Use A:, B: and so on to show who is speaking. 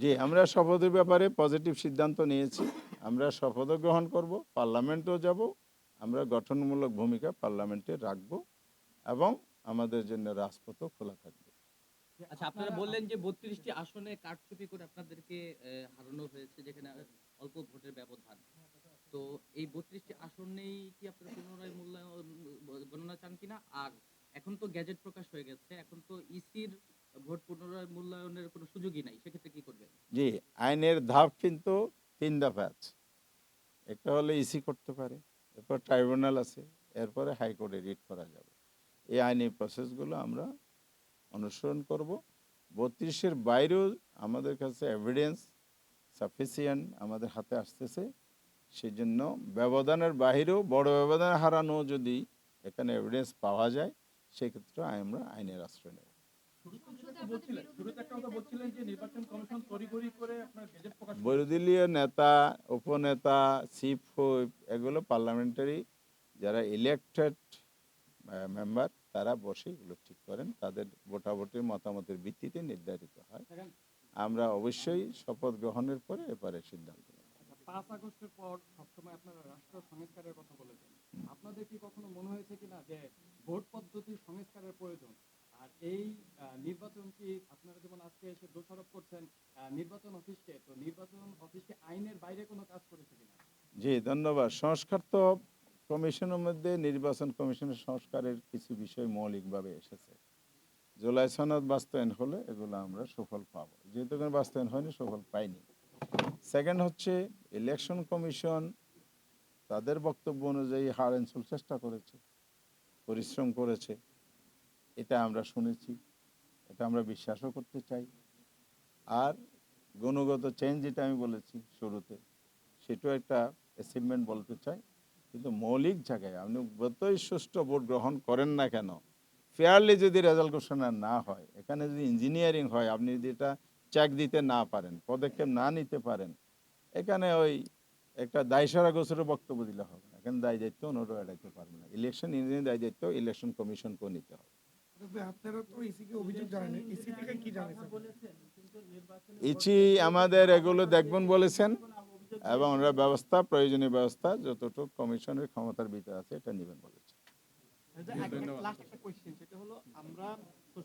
A: জি, আমরা শপথের ব্যাপারে পজিটিভ সিদ্ধান্ত নিয়েছি। আমরা শপথও গ্রহণ করব, পার্লামেন্টেও যাব। আমরা গঠনমূলক ভূমিকা পার্লামেন্টে রাখব এবং আমাদের জন্য রাজপথও খোলা থাকবে।
B: আচ্ছা, আপনারা বললেন যে ৩২ টি আসনে কারচুপি করে আপনাদেরকে হারানো হয়েছে, যেখানে অল্প ভোটের ব্যবধান। তো এই ৩২ টি আসনেই কি আপনারা পুনরায় মূল্যায়ন গণনা চান কিনা? আর এখন তো গেজেট প্রকাশ হয়ে গেছে। এখন তো ইসির ভোট পুনরায় মূল্যায়নের কোনো সুযোগই নাই। সেক্ষেত্রে কি করবেন?
A: জি, আইনের ধাপ কিন্তু ৩ দফা আছে। একটা হলে ইসি করতে পারে, এরপর ট্রাইব্যুনাল আছে, এরপরে হাইকোর্টে রিট করা যাবে। এই আইনি প্রসেসগুলো আমরা অনুসরণ করব। ৩২-এর বাইরেও আমাদের কাছে এভিডেন্স সাফিসিয়েন্ট আমাদের হাতে আসতেছে। সেজন্য ব্যবধানের বাহিরেও বড় ব্যবধানে হারানো যদি এখানে এভিডেন্স পাওয়া যায়, সেক্ষেত্রে আমরা আইনের আশ্রয় নেব। বিরোধী নেতা, উপনেতা, চিফ হুইপ এগুলো পার্লামেন্টারি যারা ইলেকটেড মেম্বার তারা বসে এগুলো ঠিক করেন, তাদের ভোটাভুটির মতামতের ভিত্তিতে নির্ধারিত হয়। আমরা অবশ্যই শপথ গ্রহণের পরে এবারে সিদ্ধান্ত নেব।
C: ৫ আগস্টের পর সবসময় আপনারা রাষ্ট্র সংস্কারের কথা বলেছেন। আপনাদের কি কখনো মনে হয়েছে কিনা যে ভোট পদ্ধতির সংস্কারের প্রয়োজন? আর এই নির্বাচন কি আপনারা যেমন আজকে এসে দোষারোপ করছেন নির্বাচন অফিসকে, তো নির্বাচন অফিসকে আইনের বাইরে কোনো কাজ করেছে কিনা?
A: জি, ধন্যবাদ। সংস্কার তো কমিশনের মধ্যে নির্বাচন কমিশনের সংস্কারের কিছু বিষয় মৌলিকভাবে এসেছে। জুলাই সনদ বাস্তবায়ন হলে এগুলো আমরা সুফল পাব, যেহেতু কোনো বাস্তবায়ন হয়নি, সুফল পাইনি। সেকেন্ড হচ্ছে ইলেকশন কমিশন তাদের বক্তব্য অনুযায়ী হার্ড অ্যান্ড সোল চেষ্টা করেছে, পরিশ্রম করেছে, এটা আমরা শুনেছি, এটা আমরা বিশ্বাসও করতে চাই। আর গুণগত চেঞ্জ যেটা আমি বলেছি শুরুতে, সেটাও একটা অ্যাচিভমেন্ট বলতে চাই। কিন্তু মৌলিক জায়গায় আপনি যতই সুষ্ঠু ভোট গ্রহণ করেন না কেন, ফেয়ারলি যদি রেজাল্ট ঘোষণা না হয়, এখানে যদি ইঞ্জিনিয়ারিং হয়, আপনি যদি এটা চেক দিতে না পারেন, পদক্ষেপ না নিতে পারেন, এখানে ওই একটা দায়সারা গোছরের বক্তব্য দিলে হবে না। এখানে দায় দায়িত্ব অন্যরা এড়াইতে পারবে না। ইলেকশন ইঞ্জিনিয়ারিং দায় দায়িত্ব ইলেকশন কমিশনকেও নিতে হবে।
D: আপনারা তো ইসিকে অভিযোগ জানান, ইসি থেকে কি জানিয়েছেন?
A: ইচি আমাদের এগুলো দেখবেন বলেছেন এবং ওরা ব্যবস্থা, প্রয়োজনীয় ব্যবস্থা যতটুকু কমিশনের ক্ষমতার ভিতরে আছে এটা নেবেন বলেছে।
C: লাস্ট একটা কোয়েশ্চেন, সেটা হলো আমরা